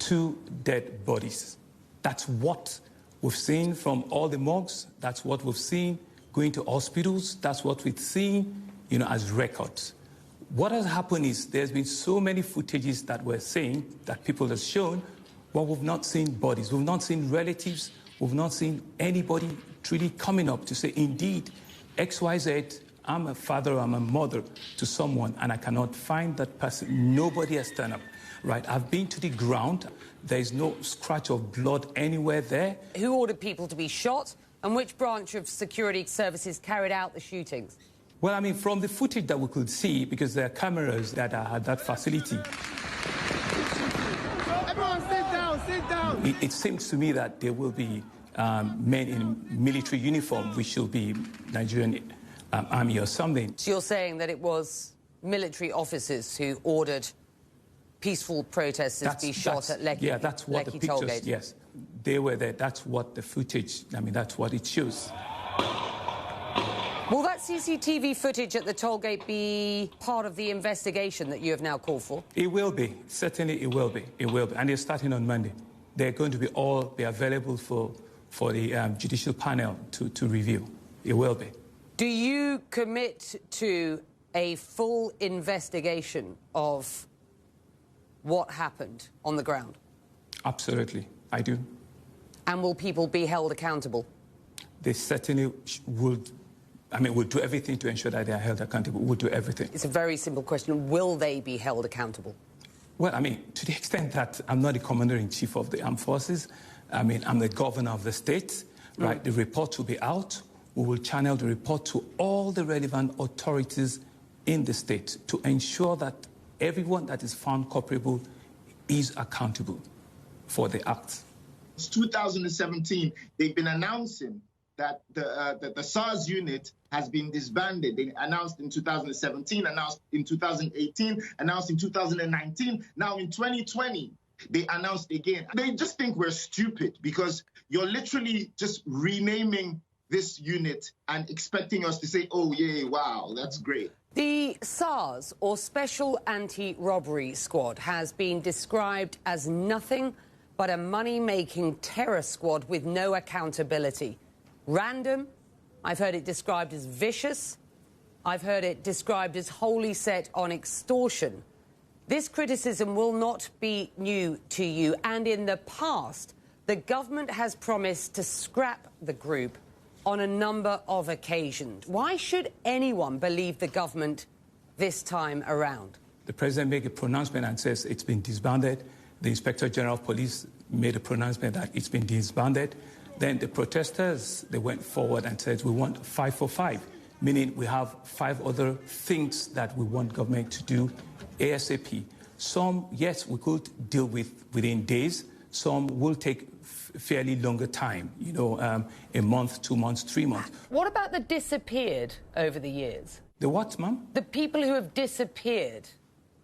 2 dead bodies. That's what we've seen from all the morgues. That's what we've seen going to hospitals. That's what we've seen, as records. What has happened is there's been so many footages that we're seeing, that people have shown, but we've not seen bodies. We've not seen relatives. We've not seen anybody truly coming up to say, indeed, XYZ, I'm a father, I'm a mother to someone, and I cannot find that person. Nobody has turned up, right? I've been to the ground. There's no scratch of blood anywhere there. Who ordered people to be shot, and which branch of security services carried out the shootings? Well, I mean, from the footage that we could see, because there are cameras that are at that facility. Everyone sit down, sit down. It seems to me that there will be men in military uniform, which will be Nigerian army or something. So you're saying that it was military officers who ordered peaceful protesters to be shot at Lekki? Yeah, that's what Lekki the pictures, tollgate. yes. They were there. That's what the footage, that's what it shows. Will that CCTV footage at the tollgate be part of the investigation that you have now called for? It will be. Certainly it will be. It will be. And they're starting on Monday. They're going to be available for the judicial panel to review. It will be. Do you commit to a full investigation of what happened on the ground? Absolutely, I do. And will people be held accountable? They certainly would. We'll do everything to ensure that they are held accountable. We'll do everything. It's a very simple question. Will they be held accountable? Well, to the extent that I'm not the commander-in-chief of the armed forces, I'm the governor of the state, right? The report will be out. We will channel the report to all the relevant authorities in the state to ensure that everyone that is found culpable is accountable for the act. Since 2017, they've been announcing that the SARS unit has been disbanded. They announced in 2017, announced in 2018, announced in 2019. Now in 2020, they announced again. They just think we're stupid because you're literally just renaming this unit and expecting us to say, oh, yeah, wow, that's great. The SARS, or Special Anti-Robbery Squad, has been described as nothing but a money-making terror squad with no accountability. Random. I've heard it described as vicious. I've heard it described as wholly set on extortion. This criticism will not be new to you, and in the past, the government has promised to scrap the group on a number of occasions. Why should anyone believe the government this time around? The president made a pronouncement and says it's been disbanded. The Inspector General of Police made a pronouncement that it's been disbanded. Then the protesters, they went forward and said, we want 5 for 5, meaning we have 5 other things that we want government to do ASAP. Some, yes, we could deal with within days. Some will take fairly longer time, a month, 2 months, 3 months. What about the disappeared over the years? The what, ma'am? The people who have disappeared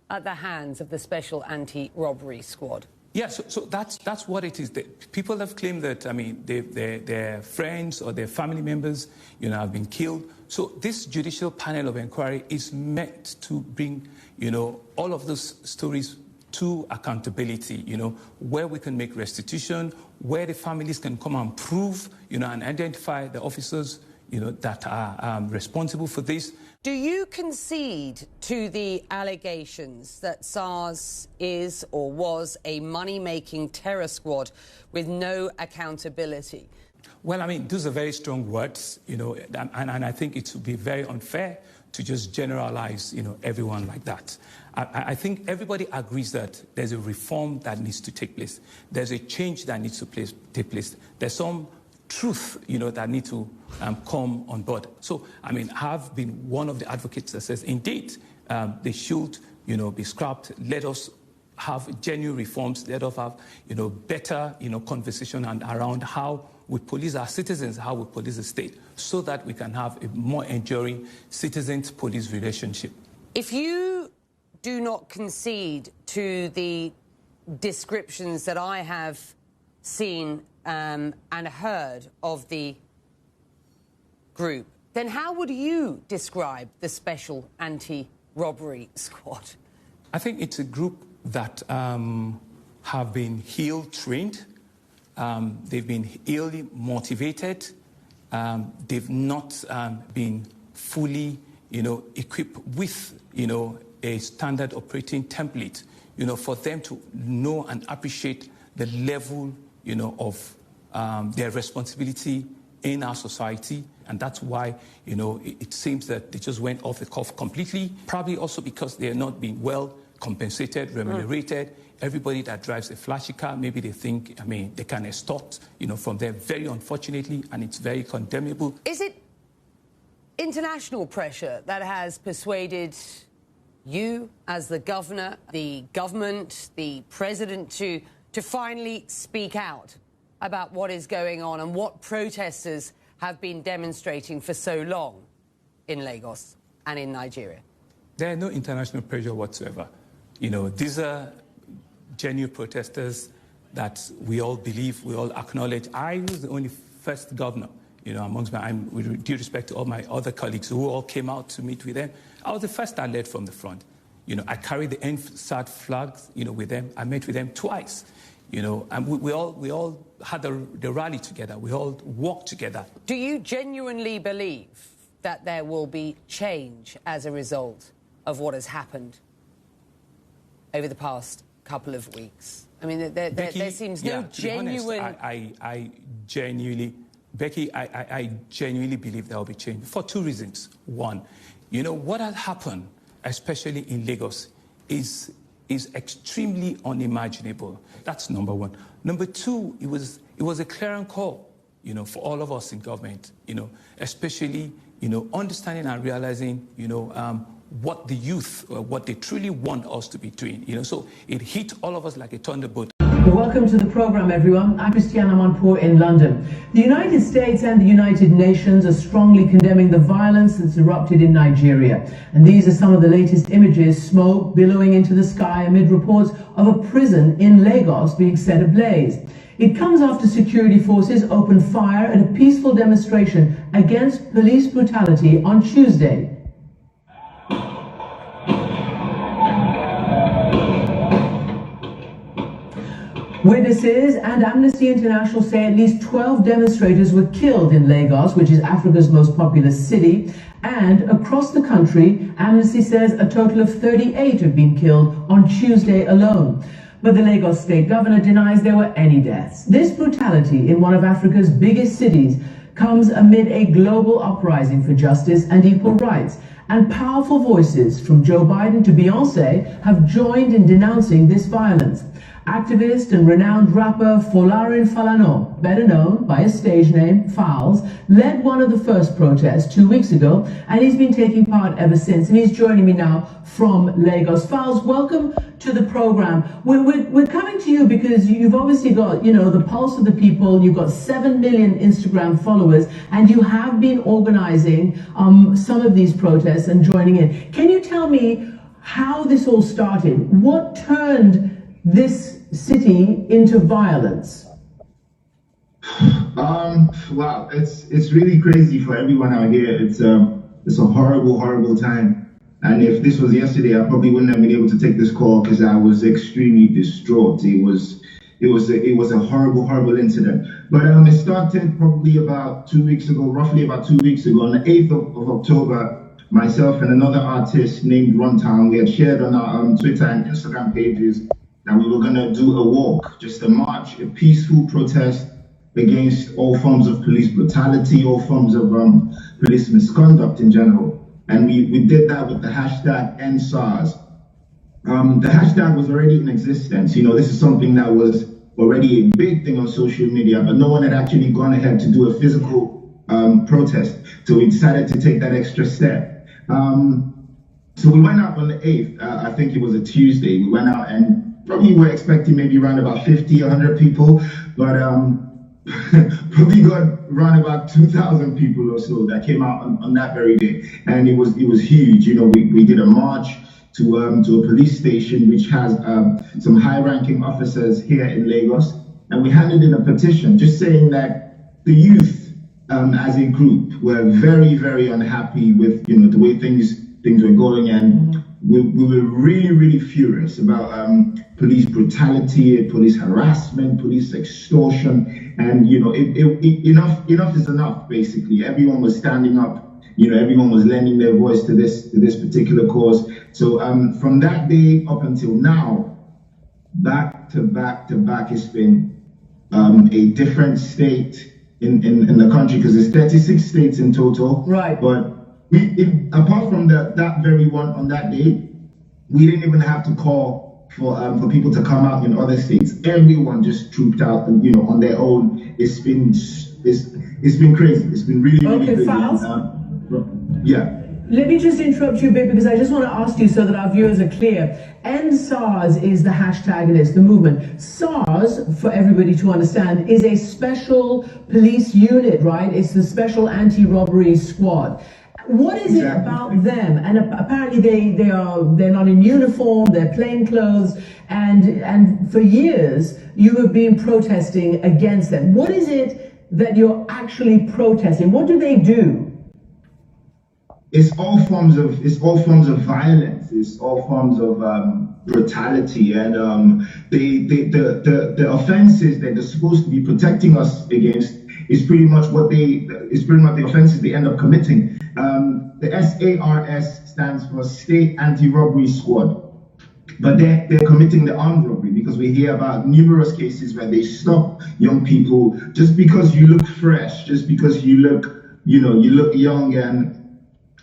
at the hands of the Special Anti-Robbery Squad. Yeah, so that's what it is. People have claimed that, their friends or their family members, have been killed. So this judicial panel of inquiry is meant to bring, all of those stories to accountability, where we can make restitution, where the families can come and prove, and identify the officers, that are responsible for this. Do you concede to the allegations that SARS is or was a money-making terror squad with no accountability? Well, those are very strong words, and I think it would be very unfair to just generalize, everyone like that. I think everybody agrees that there's a reform that needs to take place. There's a change that needs to take place. There's some truth, that need to come on board. So, I've been one of the advocates that says, indeed, they should, be scrapped. Let us have genuine reforms. Let us have, better, conversation and around how we police our citizens, how we police the state, so that we can have a more enduring citizens-police relationship. If you do not concede to the descriptions that I have seen and heard of the group, then how would you describe the Special Anti-Robbery Squad? I think it's a group that have been ill-trained, they've been illy motivated, they've not been fully, equipped with, a standard operating template, for them to know and appreciate the level, of their responsibility in our society. And that's why, it seems that they just went off the cuff completely, probably also because they're not being well compensated, remunerated. Everybody that drives a flashy car, maybe they think, they can extort, from there, very unfortunately, and it's very condemnable. Is it international pressure that has persuaded you as the governor, the government, the president to finally speak out about what is going on and what protesters have been demonstrating for so long in Lagos and in Nigeria? There are no international pressure whatsoever. These are genuine protesters that we all believe, we all acknowledge. I was the only first governor, amongst with due respect to all my other colleagues who all came out to meet with them. I was the first that led from the front. I carried the ENDSARS flags, with them. I met with them twice, and we all had the rally together. We all walked together. Do you genuinely believe that there will be change as a result of what has happened over the past couple of weeks? Becky, there seems no genuine... I genuinely, Becky, I genuinely believe there will be change for two reasons. One, what has happened, especially in Lagos, is extremely unimaginable. That's number one. Number two, it was a clarion call, for all of us in government, especially, understanding and realizing, what the youth, what they truly want us to be doing, so it hit all of us like a thunderbolt. Welcome to the program, everyone. I'm amanpour in London. The United States and the United Nations are strongly condemning the violence that's erupted in Nigeria. And these are some of the latest images, smoke billowing into the sky amid reports of a prison in Lagos being set ablaze. It comes after security forces opened fire at a peaceful demonstration against police brutality on Tuesday. Witnesses and Amnesty International say at least 12 demonstrators were killed in Lagos, which is Africa's most populous city. And across the country, Amnesty says a total of 38 have been killed on Tuesday alone. But the Lagos state governor denies there were any deaths. This brutality in one of Africa's biggest cities comes amid a global uprising for justice and equal rights. And powerful voices from Joe Biden to Beyonce have joined in denouncing this violence. Activist and renowned rapper Folarin Falana, better known by his stage name Falz, led one of the first protests 2 weeks ago, and he's been taking part ever since. And he's joining me now from Lagos. Falz, welcome to the program. We're coming to you because you've obviously got, the pulse of the people. You've got 7 million Instagram followers, and you have been organizing some of these protests and joining in. Can you tell me how this all started? What turned this city into violence? Wow, it's really crazy for everyone out here. It's a horrible time. And if this was yesterday, I probably wouldn't have been able to take this call because I was extremely distraught. It was a horrible incident. But it started probably about 2 weeks ago, roughly about 2 weeks ago, on the 8th of October. Myself and another artist named Runtown, we had shared on our Twitter and Instagram pages that we were going to do a walk, just a march, a peaceful protest against all forms of police brutality, all forms of police misconduct in general. And we did that with the hashtag ENDSARS. The hashtag was already in existence. This is something that was already a big thing on social media, but no one had actually gone ahead to do a physical protest. So we decided to take that extra step. So we went out on the 8th, I think it was a Tuesday. We went out and probably were expecting maybe around about 50, 100 people, but probably got around about 2,000 people or so that came out on that very day. And it was huge. We did a march to a police station which has some high-ranking officers here in Lagos, and we handed in a petition just saying that the youth as a group were very, very unhappy with the way things were going, and we were really, really furious about police brutality, police harassment, police extortion, and enough is enough. Basically, everyone was standing up. Everyone was lending their voice to this particular cause. So from that day up until now, back to back, it's been a different state in the country, because there's 36 states in total. Right. But apart from that very one on that day, we didn't even have to call for people to come out in other states. Everyone just trooped out, on their own. It's been crazy. It's been really, really crazy. Falz? Yeah. Let me just interrupt you a bit, because I just want to ask you so that our viewers are clear. ENDSARS is the hashtag, and it's the movement. SARS, for everybody to understand, is a special police unit, right? It's the special anti-robbery squad. What is it about them? And apparently they're not in uniform, they're plain clothes, and for years you have been protesting against them. What is it that you're actually protesting? What do they do? It's all forms of violence. It's all forms of brutality, and the offenses that they're supposed to be protecting us against is pretty much the offenses they end up committing. The SARS stands for State Anti-Robbery Squad, but they're committing the armed robbery, because we hear about numerous cases where they stop young people just because you look fresh, just because you look young and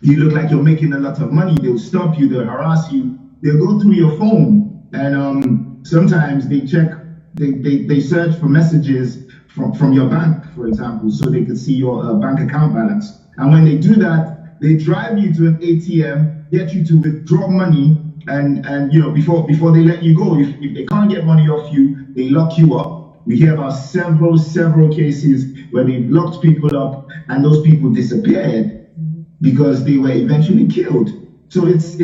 you look like you're making a lot of money. They'll stop you, they'll harass you, they'll go through your phone, and sometimes they search for messages from your bank, for example, so they could see your bank account balance. And when they do that, they drive you to an ATM, get you to withdraw money, and before they let you go, if they can't get money off you, they lock you up. We hear about several cases where they've locked people up and those people disappeared because they were eventually killed. So it's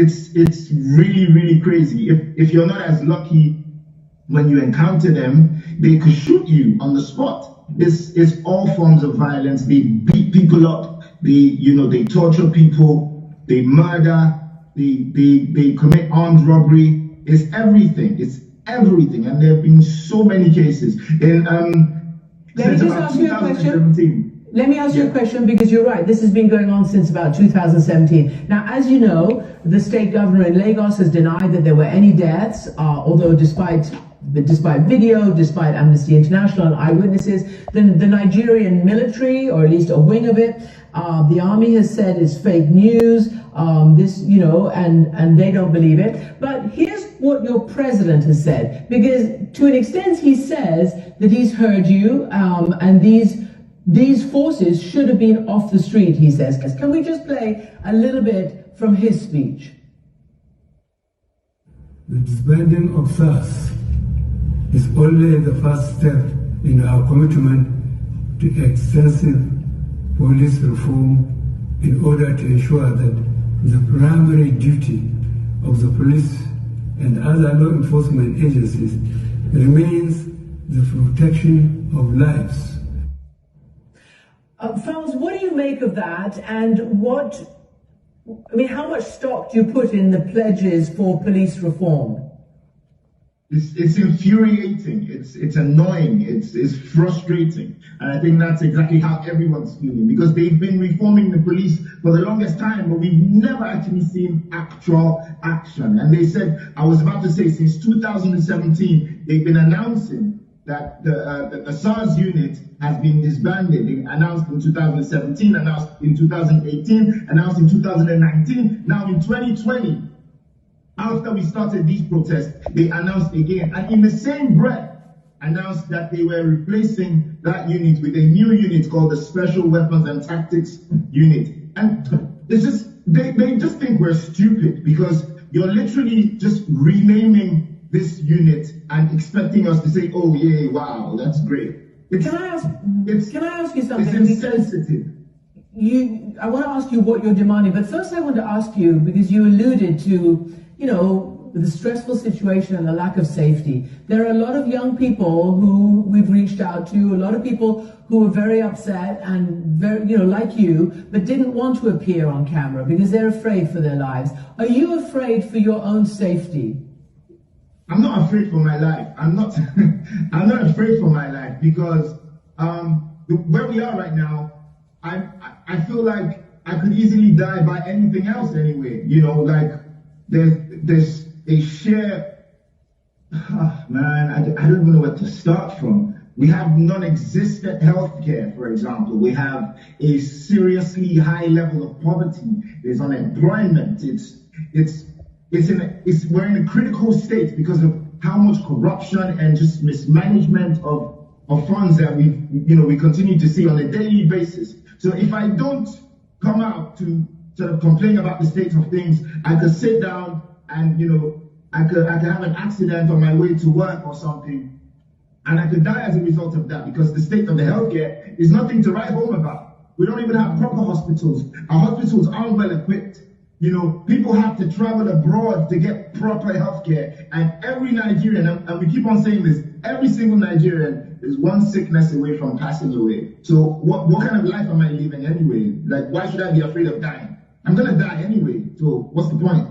really, really crazy. If you're not as lucky when you encounter them, they could shoot you on the spot. It's all forms of violence. They beat people up. They torture people. They murder. They commit armed robbery. It's everything. It's everything. And there have been so many cases. Since about 2017. Let me ask you a question, because you're right, this has been going on since about 2017. Now, as you know, the state governor in Lagos has denied that there were any deaths, although despite video, despite Amnesty International and eyewitnesses, the Nigerian military, or at least a wing of it, the army has said it's fake news, and they don't believe it. But here's what your president has said, because to an extent he says that he's heard you, and these forces should have been off the street, he says. Can we just play a little bit from his speech? The disbanding of SARS is only the first step in our commitment to extensive police reform in order to ensure that the primary duty of the police and other law enforcement agencies remains the protection of lives. Falz, what do you make of that, and how much stock do you put in the pledges for police reform? It's infuriating, it's annoying, it's frustrating, and I think that's exactly how everyone's feeling, because they've been reforming the police for the longest time, but we've never actually seen actual action. And they said, I was about to say, since 2017, they've been announcing that the SARS unit has been disbanded. They announced in 2017, announced in 2018, announced in 2019, now in 2020. After we started these protests, they announced again, and in the same breath, announced that they were replacing that unit with a new unit called the Special Weapons and Tactics Unit. And it's just, they just think we're stupid, because you're literally just renaming this unit and expecting us to say, oh yeah, wow, that's great. Can I ask you something? It's insensitive. I want to ask you what you're demanding, but first I want to ask you, because you alluded to, with the stressful situation and the lack of safety. There are a lot of young people who we've reached out to, a lot of people who are very upset and very, like you, but didn't want to appear on camera because they're afraid for their lives. Are you afraid for your own safety? I'm not afraid for my life. I'm not afraid for my life because where we are right now, I feel like I could easily die by anything else anyway. Like there's a sheer, man, I don't even know where to start from. We have non-existent healthcare, for example. We have a seriously high level of poverty. There's unemployment. We're in a critical state because of how much corruption and just mismanagement of funds that we continue to see on a daily basis. So if I don't come out to sort of complain about the state of things, I could sit down and I could have an accident on my way to work or something, and I could die as a result of that because the state of the healthcare is nothing to write home about. We don't even have proper hospitals. Our hospitals aren't well equipped. People have to travel abroad to get proper healthcare, and every Nigerian, and we keep on saying this, every single Nigerian is one sickness away from passing away. So what kind of life am I living anyway? Like, why should I be afraid of dying? I'm gonna die anyway, so what's the point?